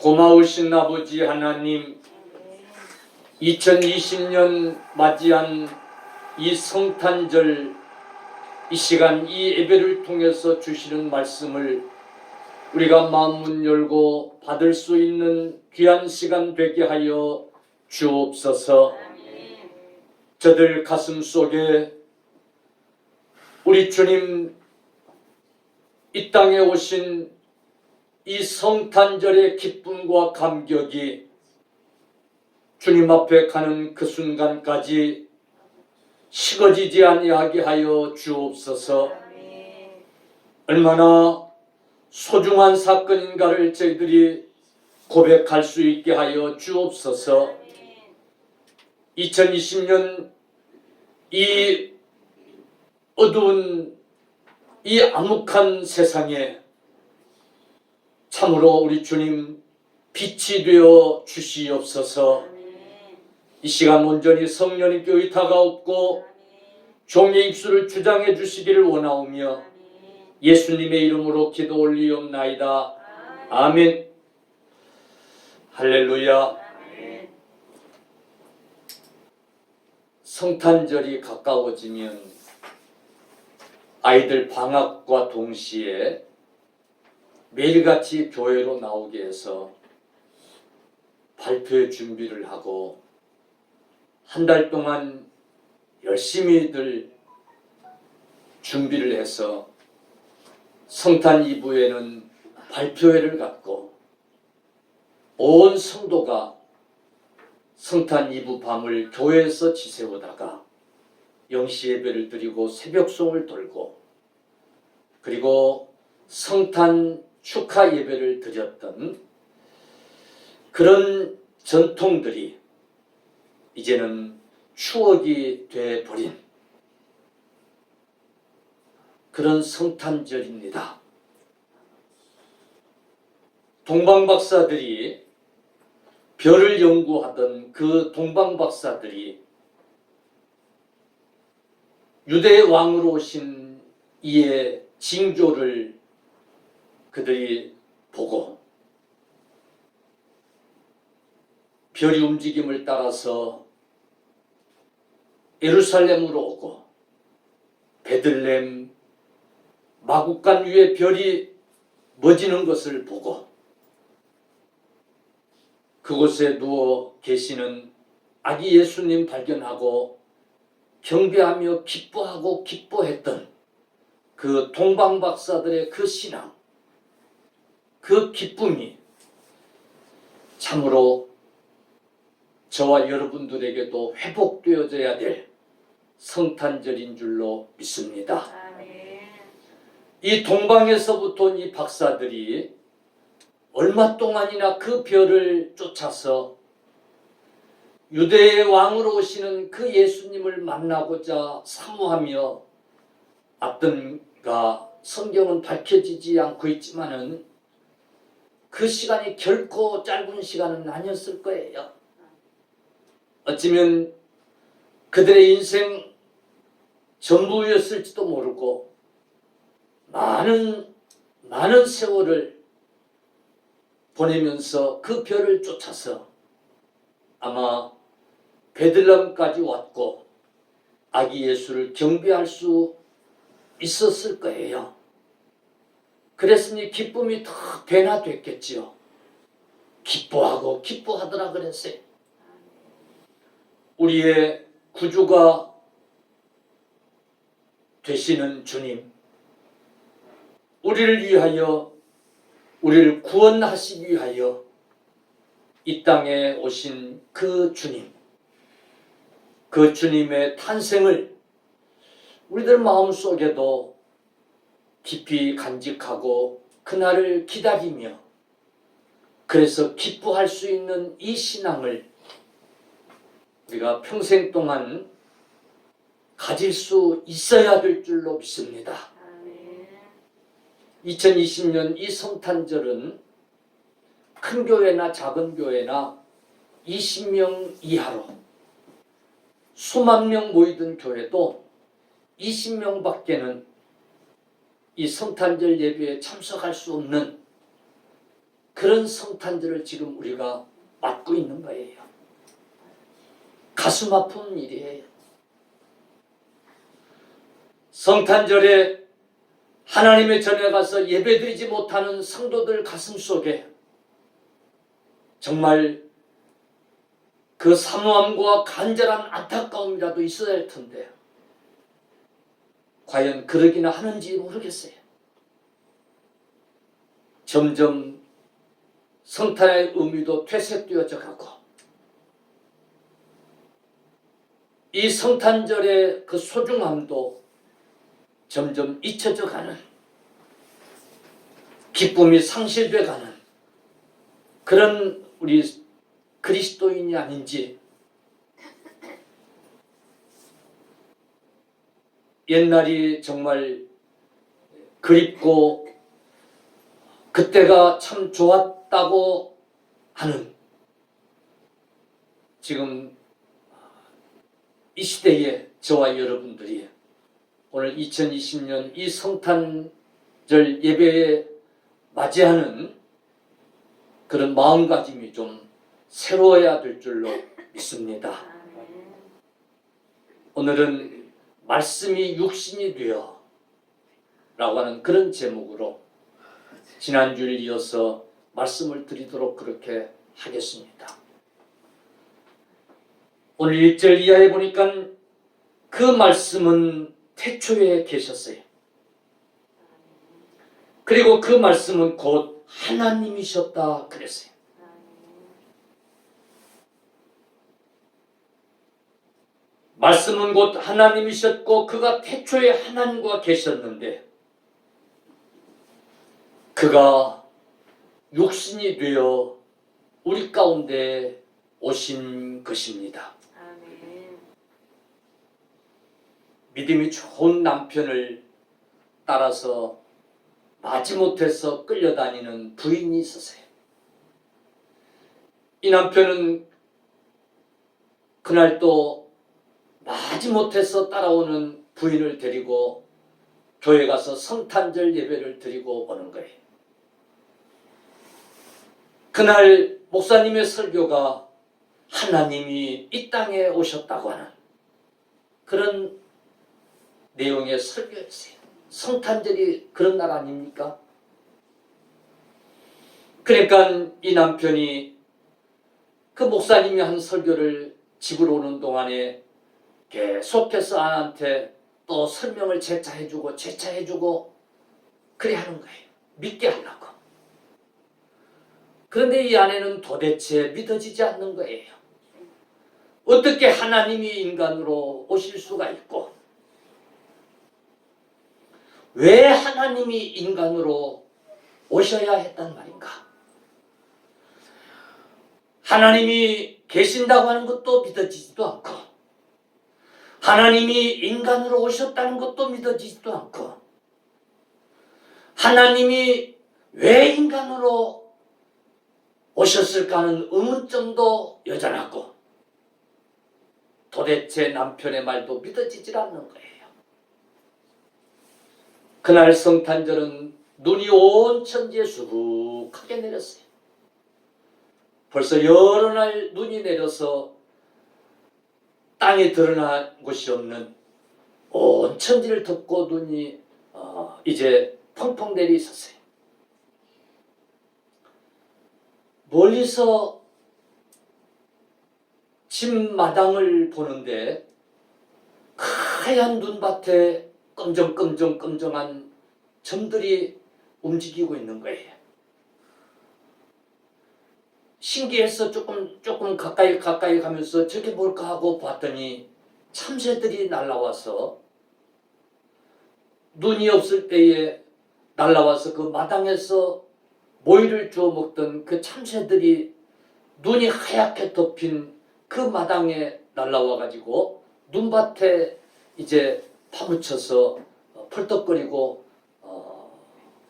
고마우신 아버지 하나님, 2020년 맞이한 이 성탄절, 이 시간 이 예배를 통해서 주시는 말씀을 우리가 마음문 열고 받을 수 있는 귀한 시간 되게 하여 주옵소서. 저들 가슴 속에 우리 주님 이 땅에 오신 이 성탄절의 기쁨과 감격이 주님 앞에 가는 그 순간까지 식어지지 아니하게 하여 주옵소서. 얼마나 소중한 사건인가를 저희들이 고백할 수 있게 하여 주옵소서. 2020년 이 어두운 이 암흑한 세상에 참으로 우리 주님 빛이 되어 주시옵소서. 이 시간 온전히 성령님께 의타가 없고 종의 입술을 주장해 주시기를 원하오며 예수님의 이름으로 기도 올리옵나이다. 아멘. 할렐루야. 성탄절이 가까워지면 아이들 방학과 동시에 매일같이 교회로 나오게 해서 발표회 준비를 하고 한 달 동안 열심히들 준비를 해서 성탄 이브에는 발표회를 갖고 온 성도가 성탄 이브 밤을 교회에서 지새우다가 영시 예배를 드리고 새벽송을 돌고 그리고 성탄 축하 예배를 드렸던 그런 전통들이 이제는 추억이 되어버린 그런 성탄절입니다. 동방박사들이 별을 연구하던 그 동방박사들이 유대 왕으로 오신 이의 징조를 그들이 보고 별이 움직임을 따라서 예루살렘으로 오고 베들레헴 마구간 위에 별이 멎이는 것을 보고 그곳에 누워 계시는 아기 예수님 발견하고 경배하며 기뻐하고 기뻐했던 그 동방박사들의 그 신앙, 그 기쁨이 참으로 저와 여러분들에게도 회복되어져야 될 성탄절인 줄로 믿습니다. 이 동방에서부터 온 이 박사들이 얼마 동안이나 그 별을 쫓아서 유대의 왕으로 오시는 그 예수님을 만나고자 사모하며 앞던가 성경은 밝혀지지 않고 있지만은 그 시간이 결코 짧은 시간은 아니었을 거예요. 어쩌면 그들의 인생 전부였을지도 모르고 많은 세월을 보내면서 그 별을 쫓아서 아마 베들레헴까지 왔고 아기 예수를 경배할 수 있었을 거예요. 그랬으니 기쁨이 더 변화됐겠지요. 기뻐하고 기뻐하더라 그랬어요. 우리의 구주가 되시는 주님, 우리를 위하여 우리를 구원하시기 위하여 이 땅에 오신 그 주님, 그 주님의 탄생을 우리들 마음속에도 깊이 간직하고 그날을 기다리며 그래서 기뻐할 수 있는 이 신앙을 우리가 평생 동안 가질 수 있어야 될 줄로 믿습니다. 2020년 이 성탄절은 큰 교회나 작은 교회나 20명 이하로 수만 명 모이던 교회도 20명밖에는 이 성탄절 예배에 참석할 수 없는 그런 성탄절을 지금 우리가 맞고 있는 거예요. 가슴 아픈 일이에요. 성탄절에 하나님의 전에 가서 예배드리지 못하는 성도들 가슴 속에 정말 그 사모함과 간절한 안타까움이라도 있어야 할 텐데 과연 그러기나 하는지 모르겠어요. 점점 성탄의 의미도 퇴색되어져 가고 이 성탄절의 그 소중함도 점점 잊혀져 가는, 기쁨이 상실돼 가는 그런 우리 그리스도인이 아닌지, 옛날이 정말 그립고 그때가 참 좋았다고 하는 지금 이 시대에 저와 여러분들이 오늘 2020년 이 성탄절 예배에 맞이하는 그런 마음가짐이 좀 새로워야 될 줄로 믿습니다. 오늘은 말씀이 육신이 되어 라고 하는 그런 제목으로 지난주를 이어서 말씀을 드리도록 그렇게 하겠습니다. 오늘 1절 이하에 보니까 그 말씀은 태초에 계셨어요. 그리고 그 말씀은 곧 하나님이셨다 그랬어요. 말씀은 곧 하나님이셨고 그가 태초에 하나님과 계셨는데 그가 육신이 되어 우리 가운데 오신 것입니다. 아멘. 믿음이 좋은 남편을 따라서 마지못해서 끌려다니는 부인이 있었어요. 이 남편은 그날 또 마지못해서 따라오는 부인을 데리고 교회 가서 성탄절 예배를 드리고 오는 거예요. 그날 목사님의 설교가 하나님이 이 땅에 오셨다고 하는 그런 내용의 설교였어요. 성탄절이 그런 날 아닙니까? 그러니까 이 남편이 그 목사님이 한 설교를 집으로 오는 동안에 계속해서 아내한테 또 설명을 재차해주고 그래 하는 거예요. 믿게 하려고. 그런데 이 아내는 도대체 믿어지지 않는 거예요. 어떻게 하나님이 인간으로 오실 수가 있고 왜 하나님이 인간으로 오셔야 했단 말인가? 하나님이 계신다고 하는 것도 믿어지지도 않고 하나님이 인간으로 오셨다는 것도 믿어지지도 않고 하나님이 왜 인간으로 오셨을까 하는 의문점도 여전하고 도대체 남편의 말도 믿어지질 않는 거예요. 그날 성탄절은 눈이 온 천지에 수북하게 내렸어요. 벌써 여러 날 눈이 내려서 땅에 드러난 곳이 없는 온 천지를 덮고 눈이 이제 펑펑 내리 있었어요. 멀리서 집 마당을 보는데 하얀 눈밭에 끔정한 점들이 움직이고 있는 거예요. 신기해서 조금 가까이 가면서 저게 뭘까 하고 봤더니 참새들이 날아와서 눈이 없을 때에 날아와서 그 마당에서 모이를 주워 먹던 그 참새들이 눈이 하얗게 덮인 그 마당에 날아와 가지고 눈밭에 이제 파묻혀서 펄떡거리고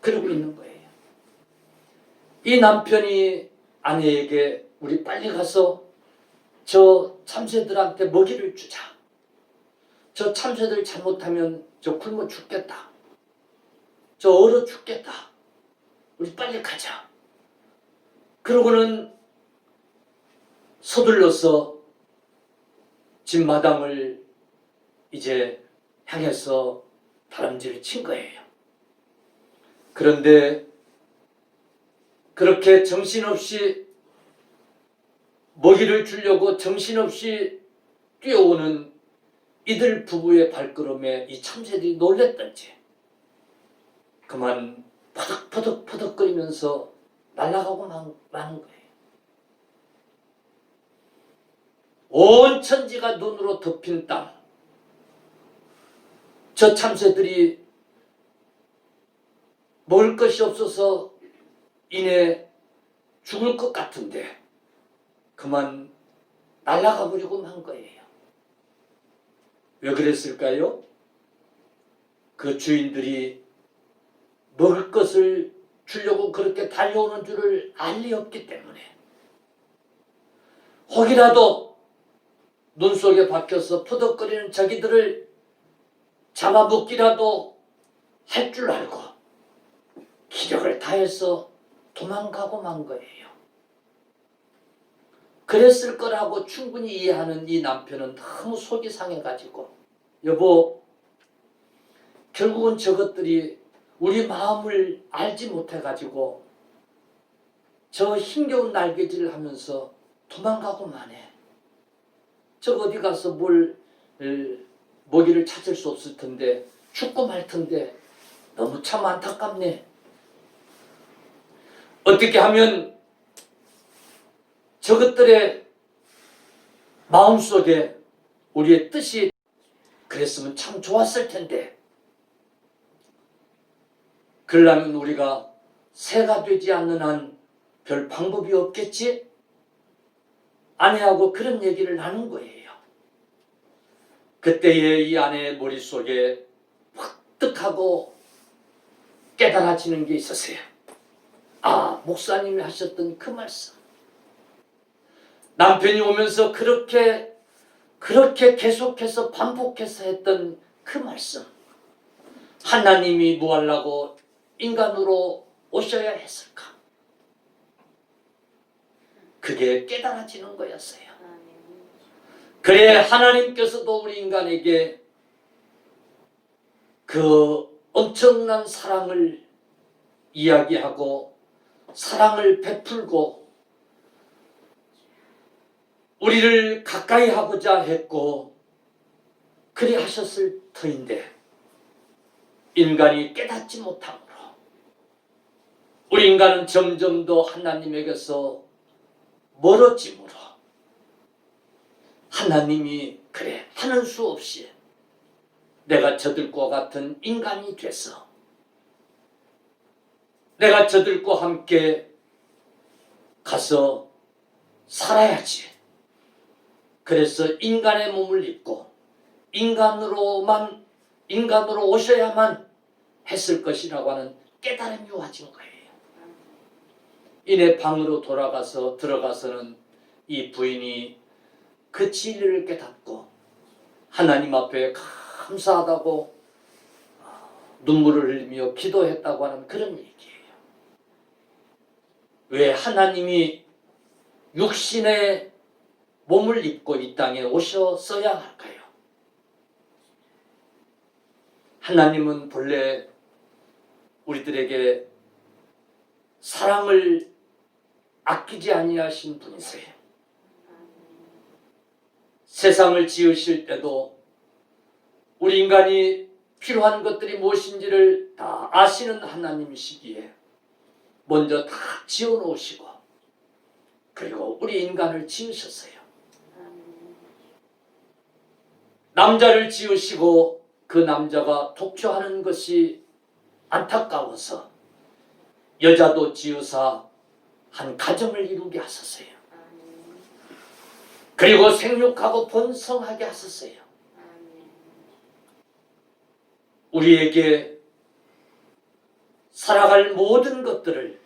그러고 있는 거예요. 이 남편이 아내에게 우리 빨리 가서 저 참새들한테 먹이를 주자. 저 참새들 잘못하면 저 굶어 죽겠다. 저 얼어 죽겠다. 우리 빨리 가자. 그러고는 서둘러서 집마당을 이제 향해서 다람쥐를 친 거예요. 그런데 그렇게 정신없이 먹이를 주려고 정신없이 뛰어오는 이들 부부의 발걸음에 이 참새들이 놀랬던지 그만 퍼덕퍼덕거리면서 날아가고 마는 거예요. 온 천지가 눈으로 덮인 땅. 저 참새들이 먹을 것이 없어서 이내 죽을 것 같은데 그만 날아가 버리고 만 거예요. 왜 그랬을까요? 그 주인들이 먹을 것을 주려고 그렇게 달려오는 줄을 알 리 없기 때문에 혹이라도 눈 속에 박혀서 퍼덕거리는 자기들을 잡아먹기라도 할 줄 알고 기력을 다해서 도망가고 만 거예요. 그랬을 거라고 충분히 이해하는 이 남편은 너무 속이 상해가지고 여보, 결국은 저것들이 우리 마음을 알지 못해가지고 저 힘겨운 날개질을 하면서 도망가고 마네. 저 어디 가서 먹이를 찾을 수 없을 텐데 죽고 말 텐데 너무 참 안타깝네. 어떻게 하면 저것들의 마음속에 우리의 뜻이 그랬으면 참 좋았을 텐데 그러려면 우리가 새가 되지 않는 한 별 방법이 없겠지? 아내하고 그런 얘기를 하는 거예요. 그때에 이 아내의 머릿속에 획득하고 깨달아지는 게 있었어요. 아, 목사님이 하셨던 그 말씀. 남편이 오면서 그렇게 계속해서 반복해서 했던 그 말씀. 하나님이 뭐 하려고 인간으로 오셔야 했을까? 그게 깨달아지는 거였어요. 그래 하나님께서도 우리 인간에게 그 엄청난 사랑을 이야기하고 사랑을 베풀고 우리를 가까이 하고자 했고 그리 하셨을 터인데 인간이 깨닫지 못함으로 우리 인간은 점점 더 하나님에게서 멀어짐으로 하나님이 그래 하는 수 없이 내가 저들과 같은 인간이 돼서 내가 저들과 함께 가서 살아야지. 그래서 인간의 몸을 입고 인간으로 오셔야만 했을 것이라고 하는 깨달음이 와진 거예요. 이내 방으로 들어가서는 이 부인이 그 진리를 깨닫고 하나님 앞에 감사하다고 눈물을 흘리며 기도했다고 하는 그런 얘기예요. 왜 하나님이 육신의 몸을 입고 이 땅에 오셨어야 할까요? 하나님은 본래 우리들에게 사랑을 아끼지 아니하신 분이세요. 세상을 지으실 때도 우리 인간이 필요한 것들이 무엇인지를 다 아시는 하나님이시기에 먼저 다 지어놓으시고 그리고 우리 인간을 지으셨어요. 남자를 지으시고 그 남자가 독초하는 것이 안타까워서 여자도 지으사 한 가정을 이루게 하셨어요. 그리고 생육하고 번성하게 하셨어요. 우리에게 살아갈 모든 것들을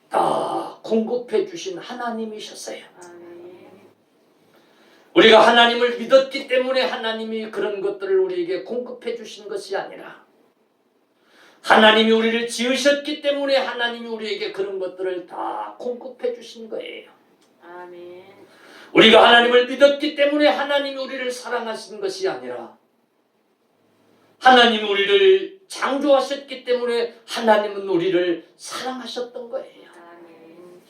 다 공급해 주신 하나님이셨어요. 우리가 하나님을 믿었기 때문에 하나님이 그런 것들을 우리에게 공급해 주신 것이 아니라 하나님이 우리를 지으셨기 때문에 하나님이 우리에게 그런 것들을 다 공급해 주신 거예요. 아멘. 우리가 하나님을 믿었기 때문에 하나님이 우리를 사랑하신 것이 아니라 하나님이 우리를 창조하셨기 때문에 하나님은 우리를 사랑하셨던 거예요. 아멘.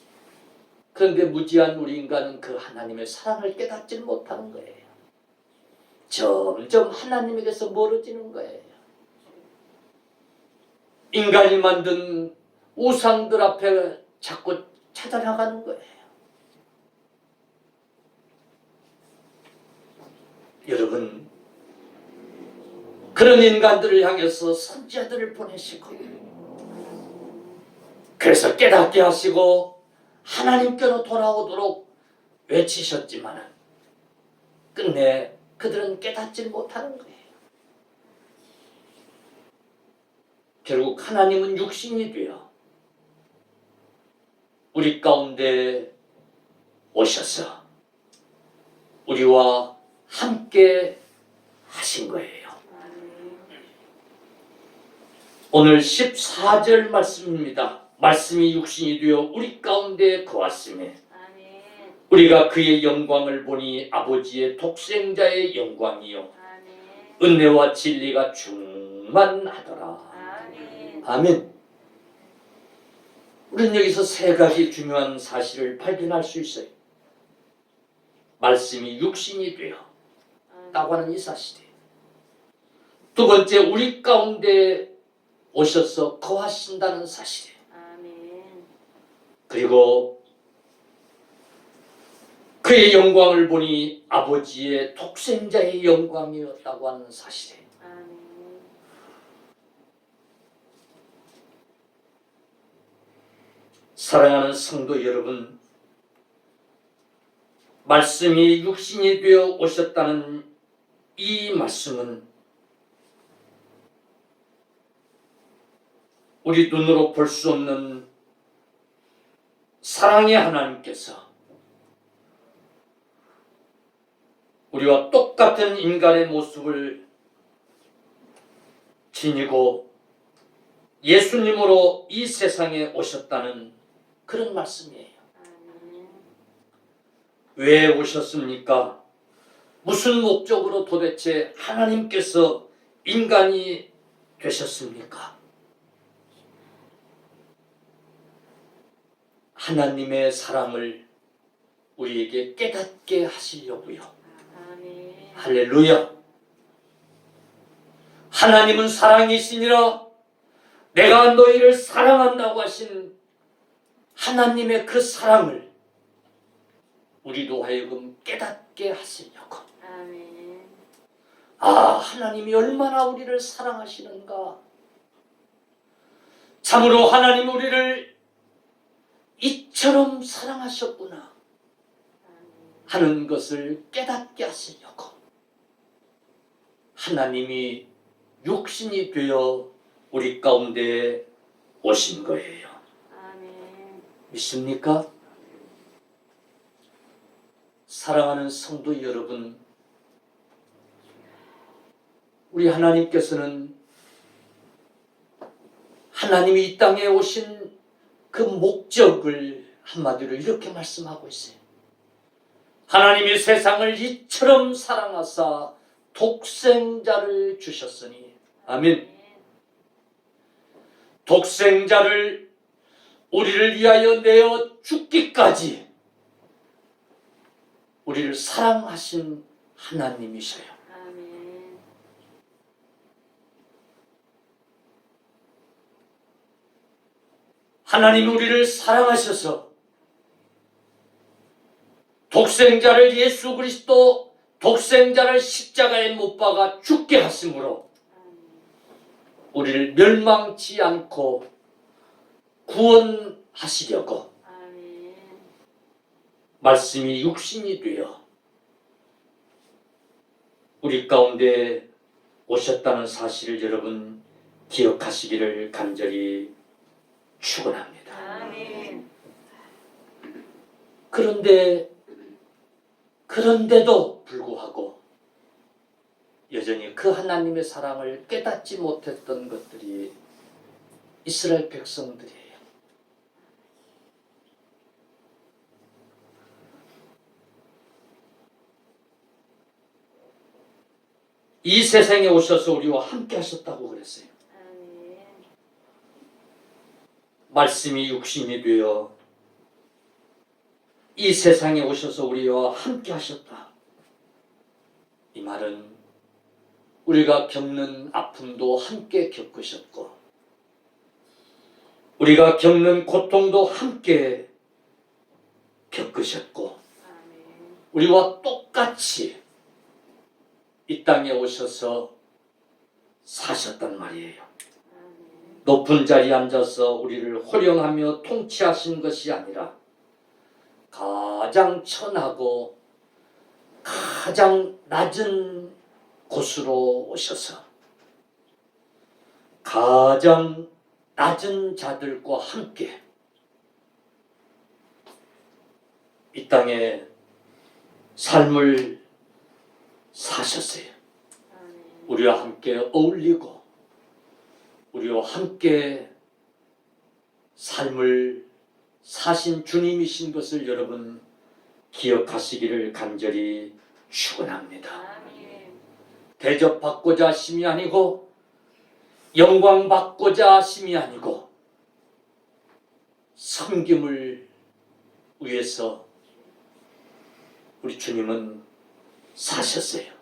그런데 무지한 우리 인간은 그 하나님의 사랑을 깨닫지 못하는 거예요. 점점 하나님에게서 멀어지는 거예요. 인간이 만든 우상들 앞에 자꾸 찾아나가는 거예요. 여러분, 그런 인간들을 향해서 선지자들을 보내시고 그래서 깨닫게 하시고 하나님께로 돌아오도록 외치셨지만 끝내 그들은 깨닫지 못하는 거예요. 결국 하나님은 육신이 되어 우리 가운데 오셔서 우리와 함께 하신 거예요. 오늘 14절 말씀입니다. 말씀이 육신이 되어 우리 가운데 거하시매 아멘. 우리가 그의 영광을 보니 아버지의 독생자의 영광이요 아멘. 은혜와 진리가 충만하더라. 아멘. 아멘. 우리는 여기서 세 가지 중요한 사실을 발견할 수 있어요. 말씀이 육신이 되어 라고 하는 이 사실이에요. 두 번째, 우리 가운데 오셔서 거하신다는 사실이에요. 아멘. 그리고 그의 영광을 보니 아버지의 독생자의 영광이었다고 하는 사실이에요. 아멘. 사랑하는 성도 여러분, 말씀이 육신이 되어 오셨다는 이 말씀은 우리 눈으로 볼 수 없는 사랑의 하나님께서 우리와 똑같은 인간의 모습을 지니고 예수님으로 이 세상에 오셨다는 그런 말씀이에요. 아멘. 왜 오셨습니까? 무슨 목적으로 도대체 하나님께서 인간이 되셨습니까? 하나님의 사랑을 우리에게 깨닫게 하시려고요. 아멘. 할렐루야. 하나님은 사랑이시니라 내가 너희를 사랑한다고 하신 하나님의 그 사랑을 우리도 하여금 깨닫게 하시려고. 아멘. 아, 하나님이 얼마나 우리를 사랑하시는가. 참으로 하나님 우리를 이처럼 사랑하셨구나 하는 것을 깨닫게 하시려고 하나님이 육신이 되어 우리 가운데 오신 거예요. 아멘. 믿습니까? 사랑하는 성도 여러분, 우리 하나님께서는 하나님이 이 땅에 오신 그 목적을 한마디로 이렇게 말씀하고 있어요. 하나님이 세상을 이처럼 사랑하사 독생자를 주셨으니, 아멘. 독생자를 우리를 위하여 내어 죽기까지 우리를 사랑하신 하나님이셔요. 아멘. 하나님 우리를 사랑하셔서 독생자를 예수 그리스도 독생자를 십자가에 못 박아 죽게 하심으로 우리를 멸망치 않고 구원하시려고 아멘. 말씀이 육신이 되어 우리 가운데 오셨다는 사실을 여러분 기억하시기를 간절히 축원합니다. 아멘. 그런데도 불구하고 여전히 그 하나님의 사랑을 깨닫지 못했던 것들이 이스라엘 백성들이에요. 이 세상에 오셔서 우리와 함께 하셨다고 그랬어요. 아멘. 말씀이 육신이 되어 이 세상에 오셔서 우리와 함께 하셨다. 이 말은 우리가 겪는 아픔도 함께 겪으셨고 우리가 겪는 고통도 함께 겪으셨고 아멘. 우리와 똑같이 이 땅에 오셔서 사셨단 말이에요. 아멘. 높은 자리에 앉아서 우리를 호령하며 통치하신 것이 아니라 가장 천하고 가장 낮은 곳으로 오셔서 가장 낮은 자들과 함께 이 땅에 삶을 사셨어요. 아멘. 우리와 함께 어울리고 우리와 함께 삶을 사신 주님이신 것을 여러분 기억하시기를 간절히 축원합니다. 아멘. 대접받고자 하심이 아니고 영광받고자 하심이 아니고 섬김을 위해서 우리 주님은 사셨어요.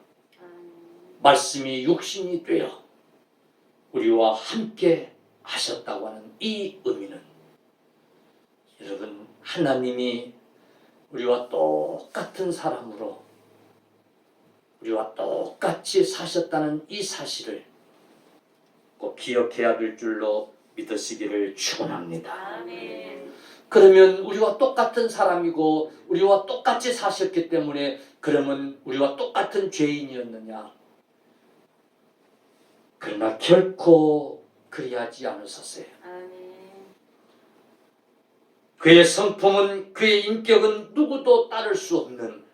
아멘. 말씀이 육신이 되어 우리와 함께 하셨다고 하는 이 의미는 여러분 하나님이 우리와 똑같은 사람으로 우리와 똑같이 사셨다는 이 사실을 꼭 기억해야 될 줄로 믿으시기를 축원합니다. 아멘. 그러면 우리와 똑같은 사람이고 우리와 똑같이 사셨기 때문에 그러면 우리와 똑같은 죄인이었느냐? 그러나 결코 그리하지 않으셨어요. 아멘. 그의 성품은 그의 인격은 누구도 따를 수 없는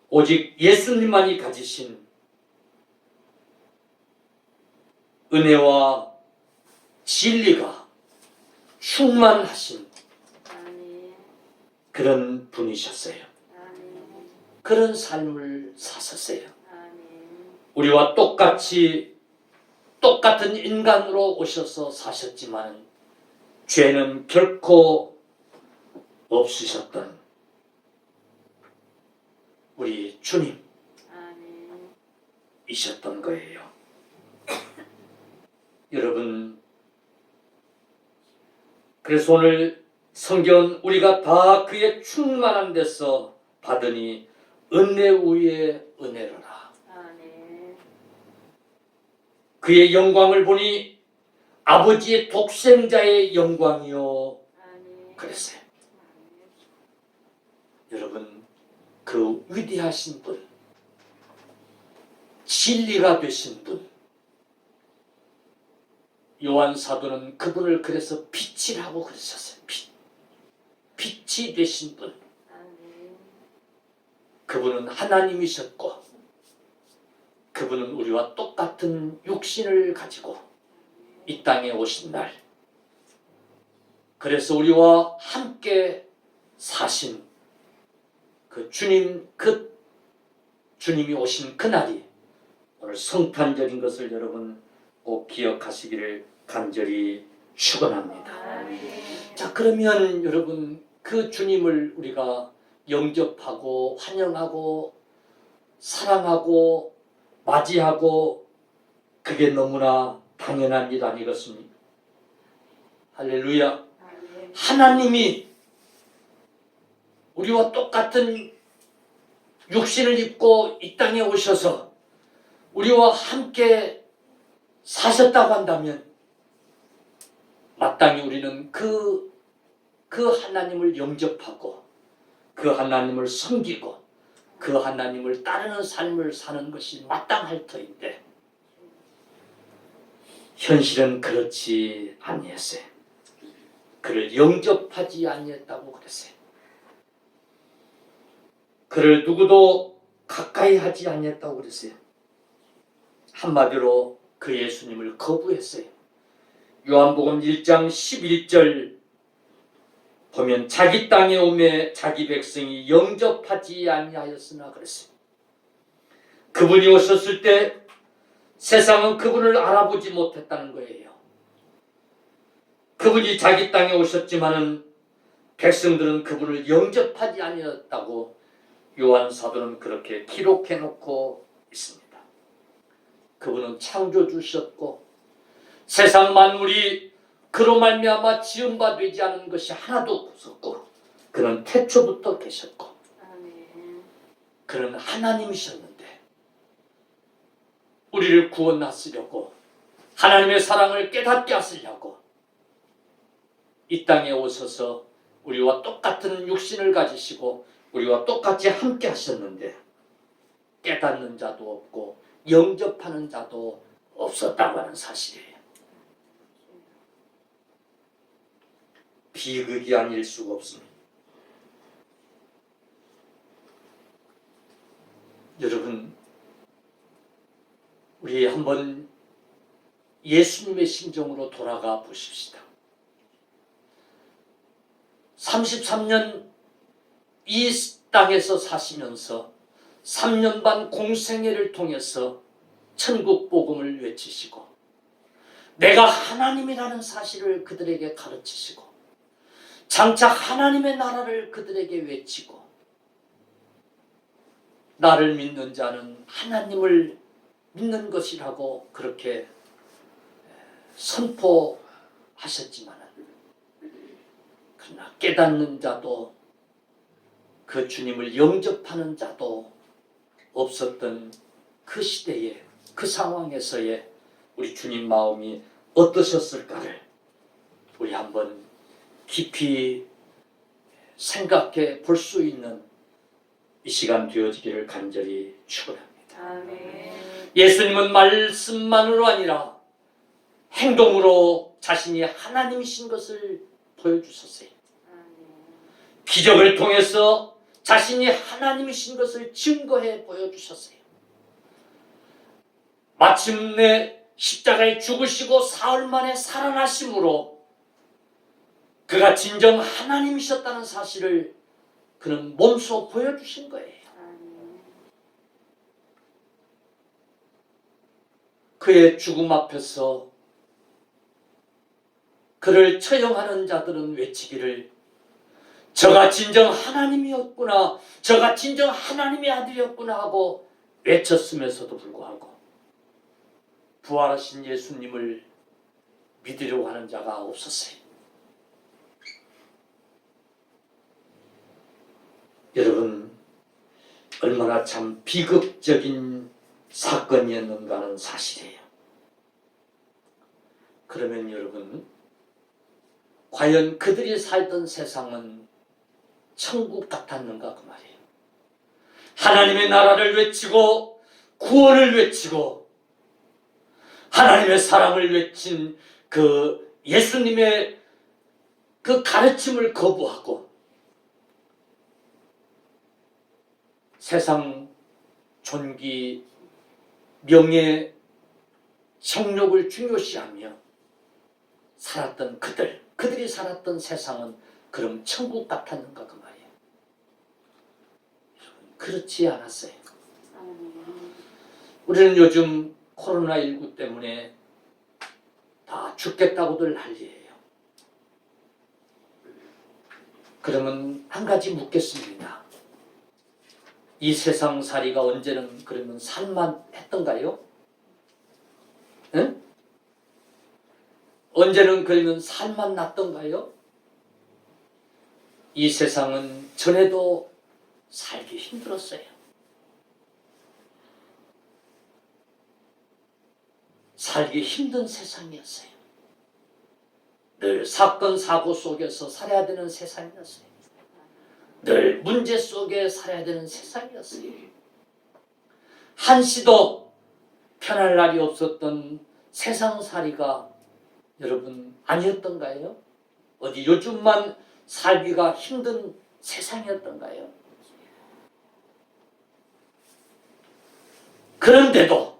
오직 예수님만이 가지신 은혜와 진리가 충만하신 아멘. 그런 분이셨어요. 아멘. 그런 삶을 사셨어요. 아멘. 우리와 똑같은 인간으로 오셔서 사셨지만 죄는 결코 없으셨던 우리 주님이셨던 아멘. 거예요. 여러분, 그래서 오늘 성경은 우리가 다 그의 충만한 데서 받으니 은혜 위에 은혜로라. 아멘. 그의 영광을 보니 아버지의 독생자의 영광이요. 아멘. 그랬어요. 여러분, 그 위대하신 분, 진리가 되신 분, 요한 사도는 그분을 그래서 빛이라고 그러셨어요. 빛이 되신 분. 아멘. 그분은 하나님이셨고 그분은 우리와 똑같은 육신을 가지고 이 땅에 오신 날 그래서 우리와 함께 사신 그 주님이 오신 그날이 오늘 성탄절인 것을 여러분 꼭 기억하시기를 간절히 축원합니다. 아멘. 자, 그러면 여러분 그 주님을 우리가 영접하고 환영하고 사랑하고 맞이하고 그게 너무나 당연한 일 아니겠습니까? 할렐루야. 아멘. 하나님이 우리와 똑같은 육신을 입고 이 땅에 오셔서 우리와 함께 사셨다고 한다면 마땅히 우리는 그 하나님을 영접하고 그 하나님을 섬기고 그 하나님을 따르는 삶을 사는 것이 마땅할 터인데 현실은 그렇지 아니했어요. 그를 영접하지 아니했다고 그랬어요. 그를 누구도 가까이 하지 아니했다고 그랬어요. 한마디로 그 예수님을 거부했어요. 요한복음 1장 11절 보면 자기 땅에 오매 자기 백성이 영접하지 아니하였으나 그랬어요. 그분이 오셨을 때 세상은 그분을 알아보지 못했다는 거예요. 그분이 자기 땅에 오셨지만은 백성들은 그분을 영접하지 아니했다고 요한 사도는 그렇게 기록해 놓고 있습니다. 그분은 창조주셨고 세상 만물이 그로 말미암아 지음바 되지 않은 것이 하나도 없었고 그는 태초부터 계셨고 아멘. 그는 하나님이셨는데 우리를 구원하시려고 하나님의 사랑을 깨닫게 하시려고 이 땅에 오셔서 우리와 똑같은 육신을 가지시고 우리와 똑같이 함께 하셨는데 깨닫는 자도 없고 영접하는 자도 없었다고 하는 사실이에요. 비극이 아닐 수가 없습니다. 여러분, 우리 한번 예수님의 심정으로 돌아가 보십시다. 33년 이 땅에서 사시면서 3년 반 공생애를 통해서 천국 복음을 외치시고 내가 하나님이라는 사실을 그들에게 가르치시고 장차 하나님의 나라를 그들에게 외치고 나를 믿는 자는 하나님을 믿는 것이라고 그렇게 선포하셨지만 그러나 깨닫는 자도 그 주님을 영접하는 자도 없었던 그 시대에 그 상황에서의 우리 주님 마음이 어떠셨을까를 우리 한번 깊이 생각해 볼 수 있는 이 시간 되어지기를 간절히 축원합니다. 아멘. 예수님은 말씀만으로 아니라 행동으로 자신이 하나님이신 것을 보여주셨어요. 기적을 통해서 자신이 하나님이신 것을 증거해 보여주셨어요. 마침내 십자가에 죽으시고 사흘 만에 살아나심으로 그가 진정 하나님이셨다는 사실을 그는 몸소 보여주신 거예요. 그의 죽음 앞에서 그를 처형하는 자들은 외치기를 저가 진정 하나님이었구나, 저가 진정 하나님의 아들이었구나 하고 외쳤음에서도 불구하고 부활하신 예수님을 믿으려고 하는 자가 없었어요. 여러분, 얼마나 참 비극적인 사건이었는가 하는 사실이에요. 그러면 여러분, 과연 그들이 살던 세상은 천국 같았는가 그 말이에요. 하나님의 나라를 외치고 구원을 외치고 하나님의 사랑을 외친 그 예수님의 그 가르침을 거부하고 세상 존귀, 명예, 성욕을 중요시하며 살았던 그들이 살았던 세상은 그럼 천국 같았는가 그 말이에요. 여러분, 그렇지 않았어요. 우리는 요즘 코로나19 때문에 다 죽겠다고들 난리예요. 그러면 한 가지 묻겠습니다. 이 세상살이가 언제는 그러면 살만했던가요? 응? 언제는 그러면 살만 났던가요? 이 세상은 전에도 살기 힘들었어요. 살기 힘든 세상이었어요. 늘 사건 사고 속에서 살아야 되는 세상이었어요. 늘 문제 속에 살아야 되는 세상이었어요. 한시도 편할 날이 없었던 세상살이가 여러분 아니었던가요? 어디 요즘만 살기가 힘든 세상이었던가요? 그런데도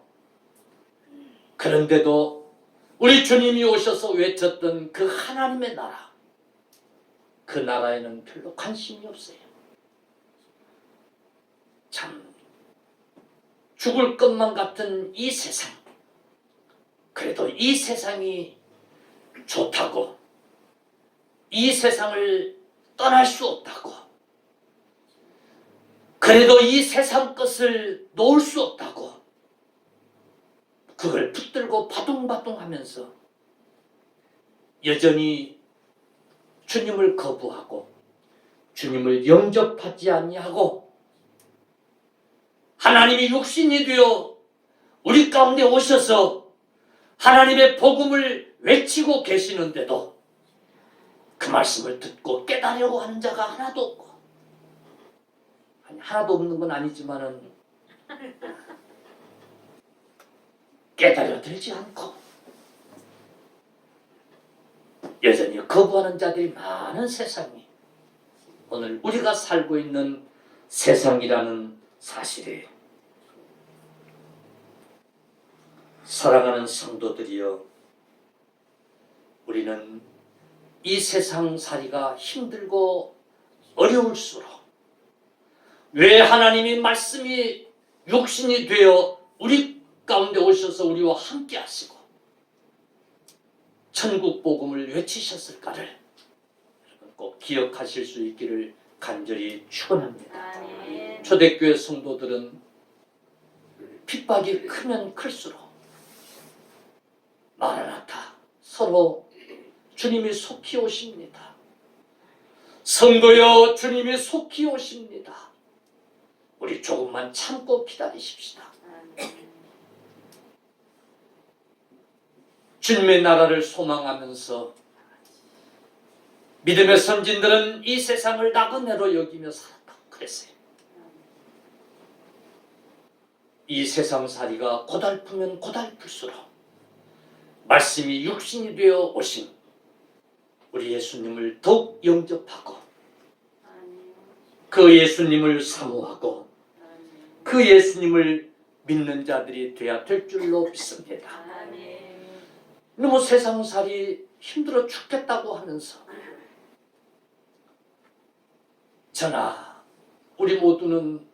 그런데도 우리 주님이 오셔서 외쳤던 그 하나님의 나라, 그 나라에는 별로 관심이 없어요. 참 죽을 것만 같은 이 세상, 그래도 이 세상이 좋다고, 이 세상을 떠날 수 없다고, 그래도 이 세상 것을 놓을 수 없다고, 그걸 붙들고 바둥바둥 하면서 여전히 주님을 거부하고 주님을 영접하지 아니하고 하나님이 육신이 되어 우리 가운데 오셔서 하나님의 복음을 외치고 계시는데도 그 말씀을 듣고 깨달으려고 하는 자가 하나도 없고, 아니, 하나도 없는 건 아니지만은 깨달아 들지 않고 여전히 거부하는 자들이 많은 세상이 오늘 우리가 살고 있는 세상이라는 사실이에요. 사랑하는 성도들이여, 우리는 이 세상 살이가 힘들고 어려울수록 왜 하나님이 말씀이 육신이 되어 우리 가운데 오셔서 우리와 함께 하시고 천국 복음을 외치셨을까를 여러분 꼭 기억하실 수 있기를 간절히 축원합니다. 초대교회 성도들은 핍박이 크면 클수록 마라나타, 서로 주님이 속히 오십니다. 성도여, 주님이 속히 오십니다. 우리 조금만 참고 기다리십시다. 주님의 나라를 소망하면서 믿음의 선진들은 이 세상을 나그네로 여기며 살았다고 그랬어요. 이 세상살이가 고달프면 고달플수록 말씀이 육신이 되어 오신 우리 예수님을 더욱 영접하고 그 예수님을 사모하고 그 예수님을 믿는 자들이 되어야 될 줄로 믿습니다. 너무 세상살이 힘들어 죽겠다고 하면서 저나 우리 모두는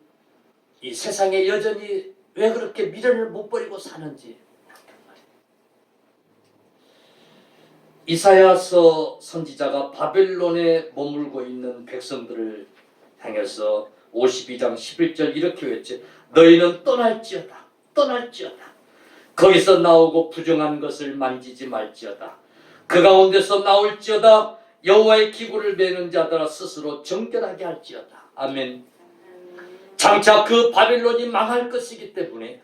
이 세상에 여전히 왜 그렇게 미련을 못 버리고 사는지. 이사야서 선지자가 바벨론에 머물고 있는 백성들을 향해서 52장 11절 이렇게 외치, 너희는 떠날지어다, 떠날지어다. 거기서 나오고 부정한 것을 만지지 말지어다. 그 가운데서 나올지어다. 여호와의 기구를 매는 자들아 스스로 정결하게 할지어다. 아멘. 장차 그 바벨론이 망할 것이기 때문에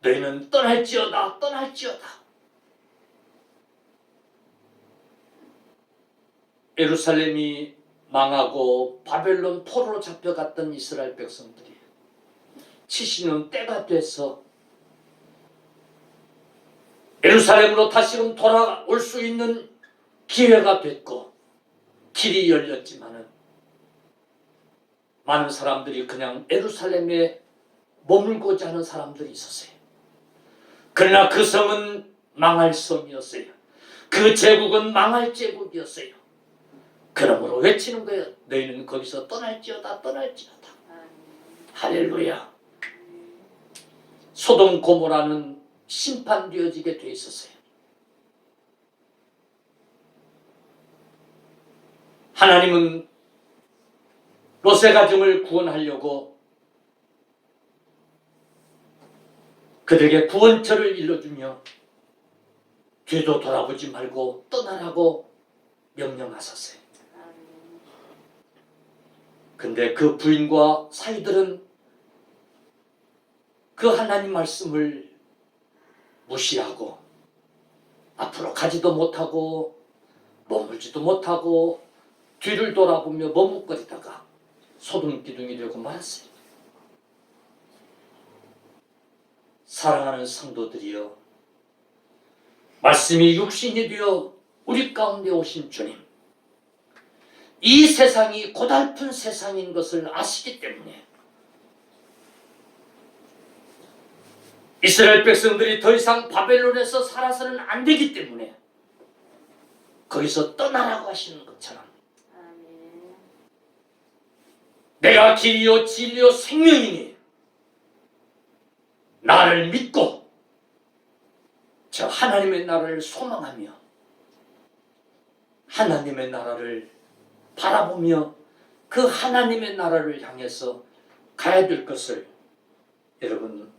너희는 떠날지어다, 떠날지어다. 예루살렘이 망하고 바벨론 포로로 잡혀갔던 이스라엘 백성들이 70년 때가 돼서 예루살렘으로 다시금 돌아올 수 있는 기회가 됐고 길이 열렸지만은 많은 사람들이 그냥 예루살렘에 머물고자 하는 사람들이 있었어요. 그러나 그 성은 망할 성이었어요. 그 제국은 망할 제국이었어요. 그러므로 외치는 거예요. 너희는 거기서 떠날지어다, 떠날지어다. 할렐루야. 소돔 고모라는 심판되어지게 돼 있었어요. 하나님은 롯의 가정을 구원하려고 그들에게 구원처를 일러주며 뒤도 돌아보지 말고 떠나라고 명령하셨어요. 근데 그 부인과 사위들은 그 하나님 말씀을 무시하고 앞으로 가지도 못하고 머물지도 못하고 뒤를 돌아보며 머뭇거리다가 소동기둥이 되고 말았어요. 사랑하는 성도들이여, 말씀이 육신이 되어 우리 가운데 오신 주님, 이 세상이 고달픈 세상인 것을 아시기 때문에 이스라엘 백성들이 더 이상 바벨론에서 살아서는 안 되기 때문에 거기서 떠나라고 하시는 것처럼 아멘. 내가 길이요 진리요 생명이니 나를 믿고 저 하나님의 나라를 소망하며 하나님의 나라를 바라보며 그 하나님의 나라를 향해서 가야 될 것을 여러분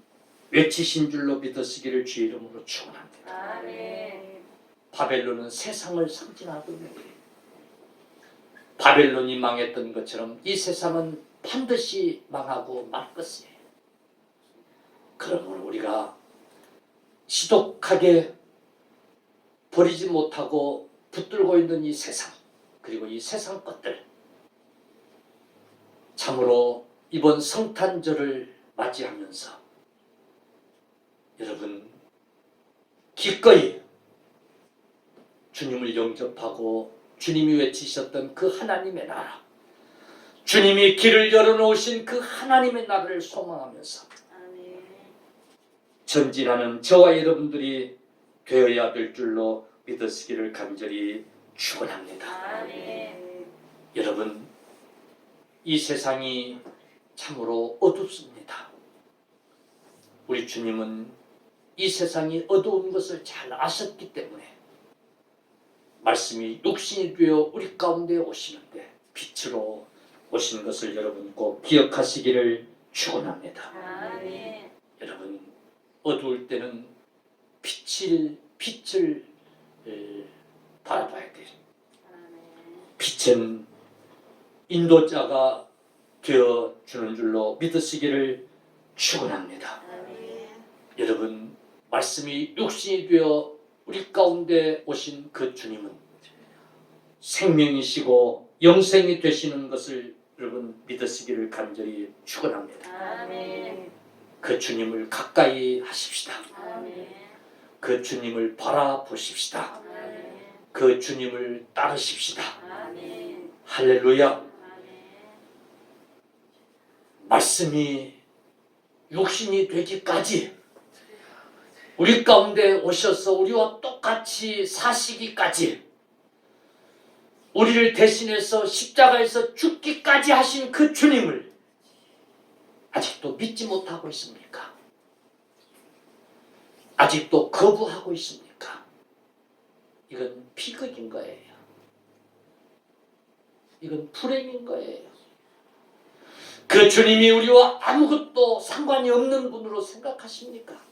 외치신 줄로 믿으시기를 주의 이름으로 축원합니다. 아멘. 바벨론은 세상을 상징하거든요. 바벨론이 망했던 것처럼 이 세상은 반드시 망하고 말 것이에요. 그러므로 우리가 지독하게 버리지 못하고 붙들고 있는 이 세상, 그리고 이 세상 것들, 참으로 이번 성탄절을 맞이하면서 여러분 기꺼이 주님을 영접하고 주님이 외치셨던 그 하나님의 나라, 주님이 길을 열어놓으신 그 하나님의 나라를 소망하면서 아멘. 전진하는 저와 여러분들이 되어야 될 줄로 믿으시기를 간절히 축원합니다. 아멘. 여러분, 이 세상이 참으로 어둡습니다. 우리 주님은 이 세상이 어두운 것을 잘 아셨기 때문에 말씀이 육신이 되어 우리 가운데 오시는데 빛으로 오신 것을 여러분 꼭 기억하시기를 축원합니다. 아멘. 여러분, 어두울 때는 빛을 바라봐야 돼요. 아멘. 빛은 인도자가 되어 주는 줄로 믿으시기를 축원합니다. 아멘. 여러분, 말씀이 육신이 되어 우리 가운데 오신 그 주님은 생명이시고 영생이 되시는 것을 여러분 믿으시기를 간절히 축원합니다. 아멘. 그 주님을 가까이 하십시다. 아멘. 그 주님을 바라보십시다. 아멘. 그 주님을 따르십시다. 아멘. 할렐루야. 아멘. 말씀이 육신이 되기까지 우리 가운데 오셔서 우리와 똑같이 사시기까지 우리를 대신해서 십자가에서 죽기까지 하신 그 주님을 아직도 믿지 못하고 있습니까? 아직도 거부하고 있습니까? 이건 비극인 거예요. 이건 불행인 거예요. 그 주님이 우리와 아무것도 상관이 없는 분으로 생각하십니까?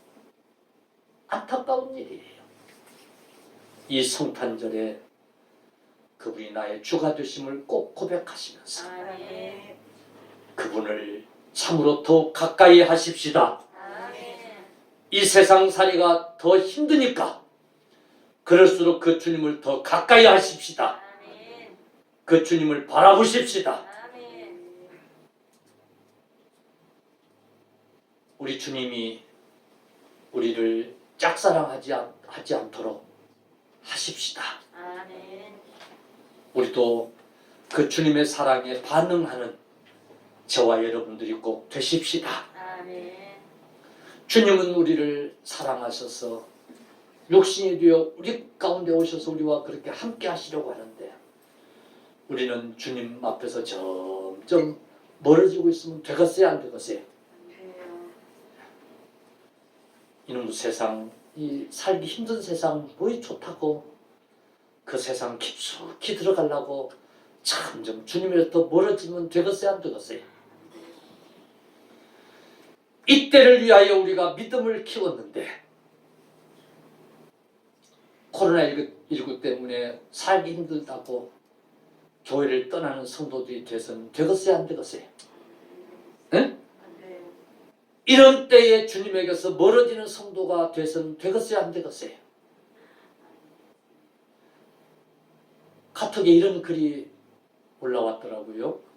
안타까운 일이에요. 이 성탄절에 그분이 나의 주가 되심을 꼭 고백하시면서 아멘. 그분을 참으로 더 가까이 하십시다. 아멘. 이 세상살이가 더 힘드니까 그럴수록 그 주님을 더 가까이 하십시다. 아멘. 그 주님을 바라보십시다. 아멘. 우리 주님이 우리를 짝사랑하지 않도록 하십시다. 아멘. 우리도 그 주님의 사랑에 반응하는 저와 여러분들이 꼭 되십시다. 아멘. 주님은 우리를 사랑하셔서 육신이 되어 우리 가운데 오셔서 우리와 그렇게 함께 하시려고 하는데 우리는 주님 앞에서 점점 멀어지고 있으면 되겠어요, 안 되겠어요? 그래요. 이놈의 세상, 이 살기 힘든 세상 뭐이 좋다고 그 세상 깊숙이 들어가려고 점점 주님으로부터 멀어지면 되겠어요, 안 되겠어요? 이때를 위하여 우리가 믿음을 키웠는데 코로나19 때문에 살기 힘들다고 교회를 떠나는 성도들이 돼서는 되겠어요, 안 되겠어요? 응? 네. 이런 때에 주님에게서 멀어지는 성도가 돼서는 되겠어요, 안 되겠어요? 카톡에 이런 글이 올라왔더라고요.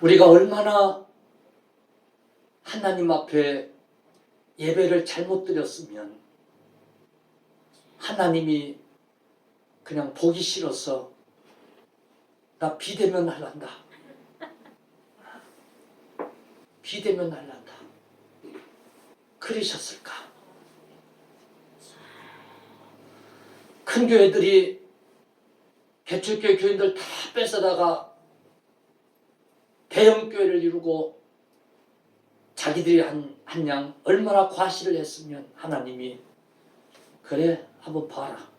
우리가 얼마나 하나님 앞에 예배를 잘못 드렸으면 하나님이 그냥 보기 싫어서 나 비대면 할란다. 비대면 날란다. 그러셨을까? 큰 교회들이 개척교회 교인들 다 뺏어다가 대형 교회를 이루고 자기들이 한 양 얼마나 과시를 했으면 하나님이 그래 한번 봐라.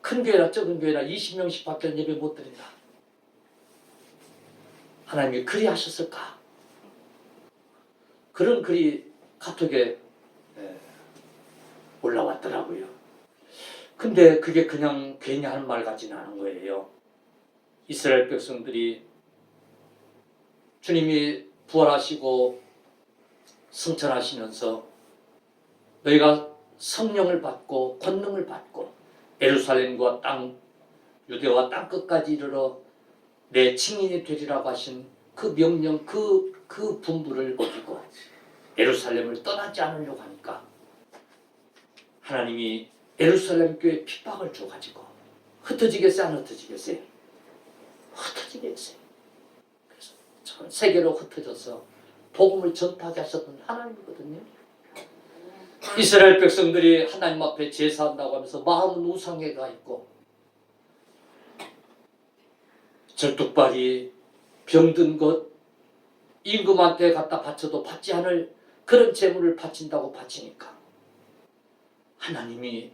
큰 교회나 적은 교회나 20명씩 밖에 예배 못 드린다. 하나님이 그리 하셨을까? 그런 글이 카톡에 올라왔더라고요. 근데 그게 그냥 괜히 하는 말 같지는 않은 거예요. 이스라엘 백성들이 주님이 부활하시고 승천하시면서 너희가 성령을 받고 권능을 받고 예루살렘과 땅 유대와 땅끝까지 이르러 내 증인이 되리라고 하신 그 명령 그 분부를 어기고 예루살렘을 떠나지 않으려고 하니까 하나님이 예루살렘 교회에 핍박을 줘가지고 흩어지겠어요? 안 흩어지겠어요? 흩어지겠어요. 그래서 전 세계로 흩어져서 복음을 전파하게 하셨던 하나님이거든요. 이스라엘 백성들이 하나님 앞에 제사한다고 하면서 마음은 우상에 가 있고 절뚝발이 병든 것 임금한테 갖다 바쳐도 받지 않을 그런 재물을 바친다고 바치니까 하나님이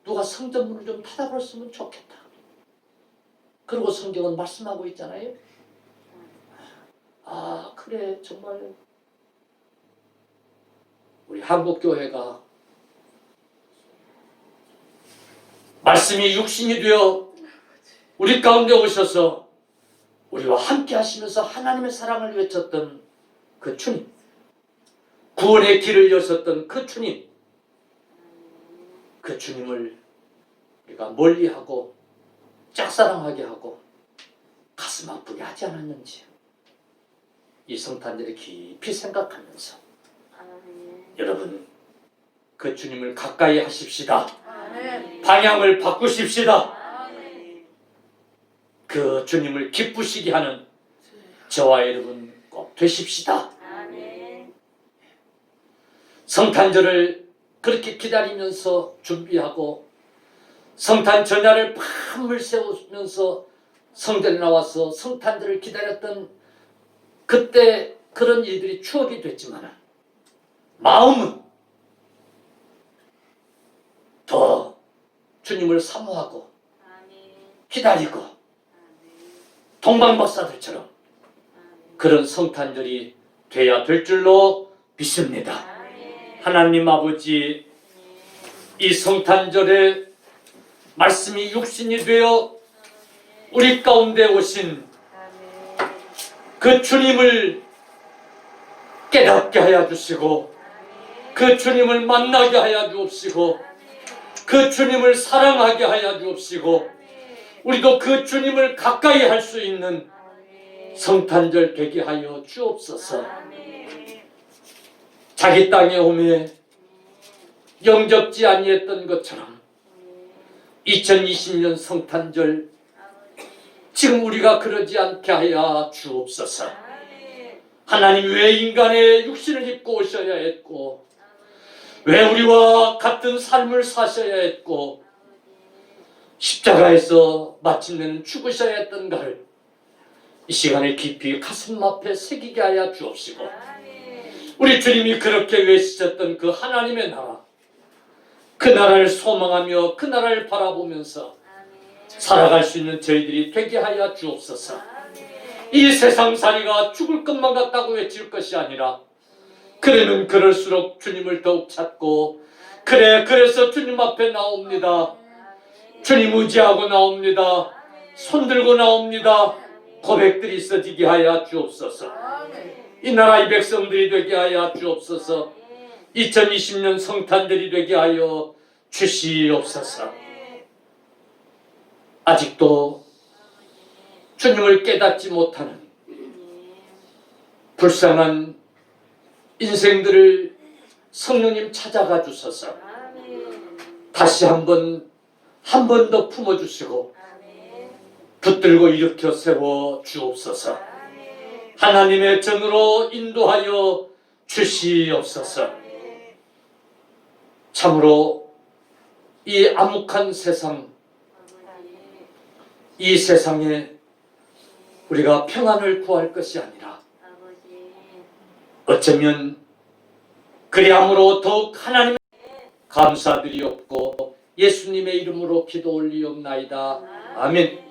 누가 성전문을 좀 닫아버렸으면 좋겠다. 그리고 성경은 말씀하고 있잖아요. 아 그래 정말 우리 한국교회가 말씀이 육신이 되어 우리 가운데 오셔서 우리와 함께 하시면서 하나님의 사랑을 외쳤던 그 주님, 구원의 길을 여셨던 그 주님, 그 주님을 우리가 멀리하고 짝사랑하게 하고 가슴 아프게 하지 않았는지 이 성탄절을 깊이 생각하면서 여러분 그 주님을 가까이 하십시다. 방향을 바꾸십시다. 그 주님을 기쁘시게 하는 저와 여러분 꼭 되십시다. 성탄절을 그렇게 기다리면서 준비하고 성탄 전야를 밤을 새우면서 성전에 나와서 성탄절을 기다렸던 그때 그런 일들이 추억이 됐지만 마음은 더 주님을 사모하고 기다리고 동방박사들처럼 그런 성탄절이 돼야 될 줄로 믿습니다. 하나님 아버지, 이 성탄절에 말씀이 육신이 되어 우리 가운데 오신 그 주님을 깨닫게 하여 주시고 그 주님을 만나게 하여 주옵시고 그 주님을 사랑하게 하여 주옵시고 우리도 그 주님을 가까이 할 수 있는 성탄절 되게 하여 주옵소서. 자기 땅에 오매 영접지 아니했던 것처럼 2020년 성탄절 지금 우리가 그러지 않게 하여 주옵소서. 하나님 왜 인간의 육신을 입고 오셔야 했고 왜 우리와 같은 삶을 사셔야 했고 십자가에서 마침내는 죽으셔야 했던가를 이 시간에 깊이 가슴 앞에 새기게 하여 주옵시고 우리 주님이 그렇게 외치셨던 그 하나님의 나라 그 나라를 소망하며 그 나라를 바라보면서 살아갈 수 있는 저희들이 되게 하여 주옵소서. 이 세상살이가 죽을 것만 같다고 외칠 것이 아니라 그러면 그럴수록 주님을 더욱 찾고 그래서 주님 앞에 나옵니다. 주님 의지하고 나옵니다. 손들고 나옵니다. 고백들이 있어지게 하여 주옵소서. 이 나라의 백성들이 되게 하여 주옵소서. 2020년 성탄절이 되게 하여 주시옵소서. 아직도 주님을 깨닫지 못하는 불쌍한 인생들을 성령님 찾아가 주소서. 다시 한 번 더 품어주시고 붙들고 일으켜 세워 주옵소서. 하나님의 정으로 인도하여 주시옵소서. 참으로 이 암묵한 세상, 이 세상에 우리가 평안을 구할 것이 아니라 어쩌면 그리함으로 더욱 하나님의 감사드리옵고 예수님의 이름으로 기도 올리옵나이다. 아멘.